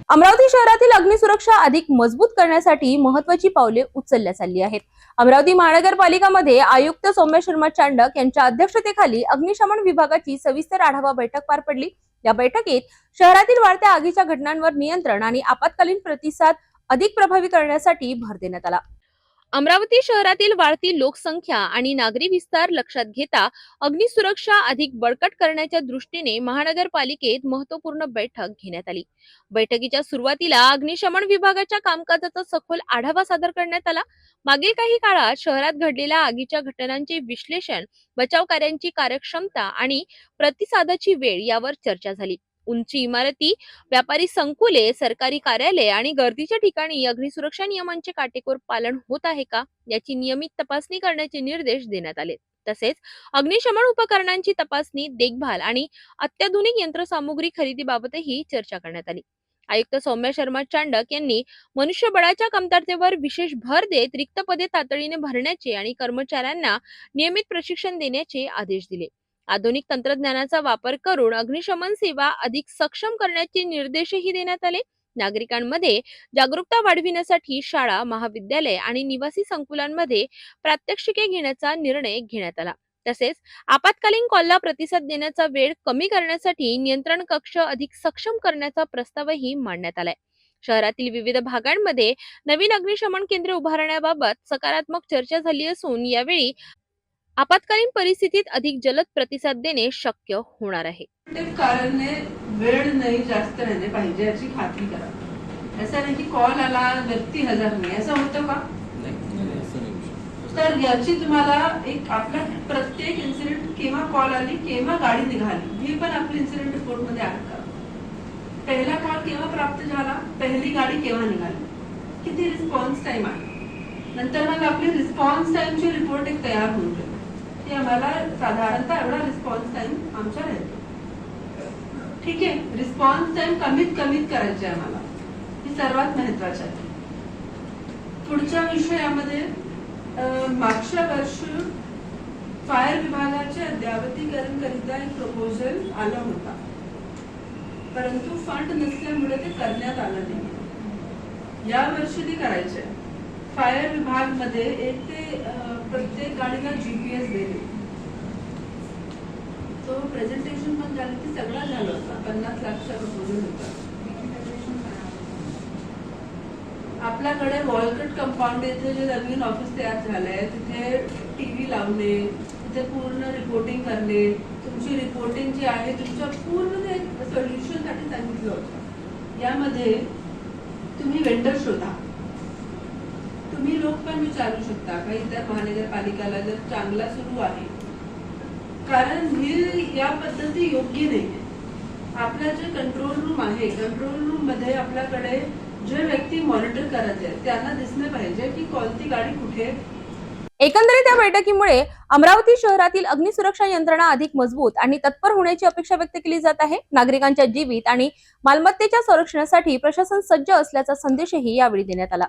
अमरावती शहरातील अग्निसुरक्षा अधिक मजबूत करण्यासाठी महत्त्वाची पावले उचलण्यात आली आहेत। अमरावती महानगरपालिकामध्ये आयुक्त सौम्य शर्मा चांडक यांच्या अध्यक्षतेखाली अग्निशमन विभागाची सविस्तर आढावा बैठक पार पडली। या बैठकीत शहरातील वाढत्या आगीच्या घटनांवर नियंत्रण आणि आपत्कालीन प्रतिसाद अधिक प्रभावी करण्यासाठी भर देण्यात आला। अमरावती शहरातील वाढती लोकसंख्या आणि नागरी विस्तार लक्षात घेता अग्निसुरक्षा अधिक बळकट करण्याच्या दृष्टीने महानगरपालिकेत महत्त्वपूर्ण बैठक घेण्यात आली। बैठकीच्या सुरुवातीला अग्निशमन विभागाच्या कामकाजाचा सखोल आढावा सादर करण्यात आला। मागील काही काळात शहरात घडलेल्या आगीच्या घटनांचे विश्लेषण, बचाव कार्यांची कार्यक्षमता आणि प्रतिसादाची वेळ यावर चर्चा झाली। उंची इमारती, व्यापारी संकुले, सरकारी कार्यालय आणि गर्दीच्या ठिकाणी अग्निसुरक्षा नियमांचे काटेकोर पालन होत आहे का याची नियमित तपासणी करण्याचे निर्देश देण्यात आले। तसेच अग्निशमन उपकरणांची तपासणी, देखभाल आणि अत्याधुनिक यंत्रसामुग्री खरेदीबाबतही चर्चा करण्यात आली। आयुक्त सौम्य शर्मा चांडक यांनी मनुष्यबळाच्या कमतरतेवर विशेष भर देत रिक्त पदे तातडीने भरण्याचे आणि कर्मचाऱ्यांना नियमित प्रशिक्षण देण्याचे आदेश दिले। आधुनिक तंत्रज्ञानाचा वापर करून अग्निशमन सेवा अधिक सक्षम करण्याचे निर्देशही देण्यात आले। नागरिकांमध्ये जागरूकता वाढविण्यासाठी शाळा, महाविद्यालय आणि निवासी संकुलांमध्ये प्रात्यक्षिके घेण्याचा निर्णय घेण्यात आला। तसेच आपत्कालीन कॉलला प्रतिसाद देण्याचा वेळ कमी करण्यासाठी नियंत्रण कक्ष अधिक सक्षम करण्याचा प्रस्तावही मांडण्यात आलाय। शहरातील विविध भागांमध्ये नवीन अग्निशमन केंद्रे उभारण्याबाबत सकारात्मक चर्चा झाली असून यावेळी आपत्कालीन परिस्थितीत अधिक जलद प्रतिसाद देणे शक्य होणार आहे। कारण वेळ नाही जास्त राहणे पाहिजे याची खात्री करा। असं नाही की कॉल आला व्यक्ती हजर नाही, असं होतं का? तर याची तुम्हाला एक आपला प्रत्येक इन्सिडेंट केव्हा कॉल आली, केव्हा गाडी निघाली हे पण आपल्या इन्सिडेंट रिपोर्ट मध्ये ऍड करा। पहिला कॉल केव्हा प्राप्त झाला, पहिली गाडी केव्हा निघाली, किती रिस्पॉन्स टाइम आहे, नंतर मग आपली रिस्पॉन्स टाइमची रिपोर्ट एक तयार होऊन जाईल की आम्हाला साधारणतः एवढा रिस्पॉन्स टाइम आमचा राहतो। ठीक आहे, रिस्पॉन्स टाइम कमीत करायचे आम्हाला, ही सर्वात महत्वाचे आहे। पुढच्या विषयामध्ये मागच्या वर्षी फायर विभागाचे अद्यावतीकरण करिता एक प्रपोजल आला होता, परंतु फंड नसल्यामुळे ते करण्यात आलं नाही। या वर्षी ते करायचे। फायर विभाग मध्ये एक ते प्रत्येक गाडीला जीपीएस देणे, तो प्रेझेंटेशन पण झालं की सगळं झालं होता। 50 लाखचा प्रपोजल होता। आपल्याकडे वॉलकट कंपाऊंड येथे जे नवीन ऑफिस तयार झालंय तिथे टीव्ही लावणे, तिथे पूर्ण रिपोर्टिंग करणे, तुमची रिपोर्टिंग जी आहे तुमच्या पूर्ण ते सोल्युशन साठी सांगितलं होतं। यामध्ये तुम्ही वेंडर शोधा, तुम्ही लोक पण विचारू शकता काही इतर महानगरपालिकाला जर चांगला सुरू आहे, कारण ही या पद्धती योग्य नाही। आपलं जे कंट्रोल रूम आहे, कंट्रोल रूम मध्ये आपल्याकडे जे व्यक्ती मॉनिटर करत आहेत त्यांना दिसले पाहिजे की कोणती गाडी कुठे। एकंदरीत या बैठकीमुळे अमरावती शहरातील अग्निसुरक्षा यंत्रणा अधिक मजबूत आणि तत्पर होण्याची अपेक्षा व्यक्त केली जात आहे। नागरिकांच्या जीवित आणि मालमत्तेच्या संरक्षणासाठी प्रशासन सज्ज असल्याचा संदेशही यावेळी देण्यात आला।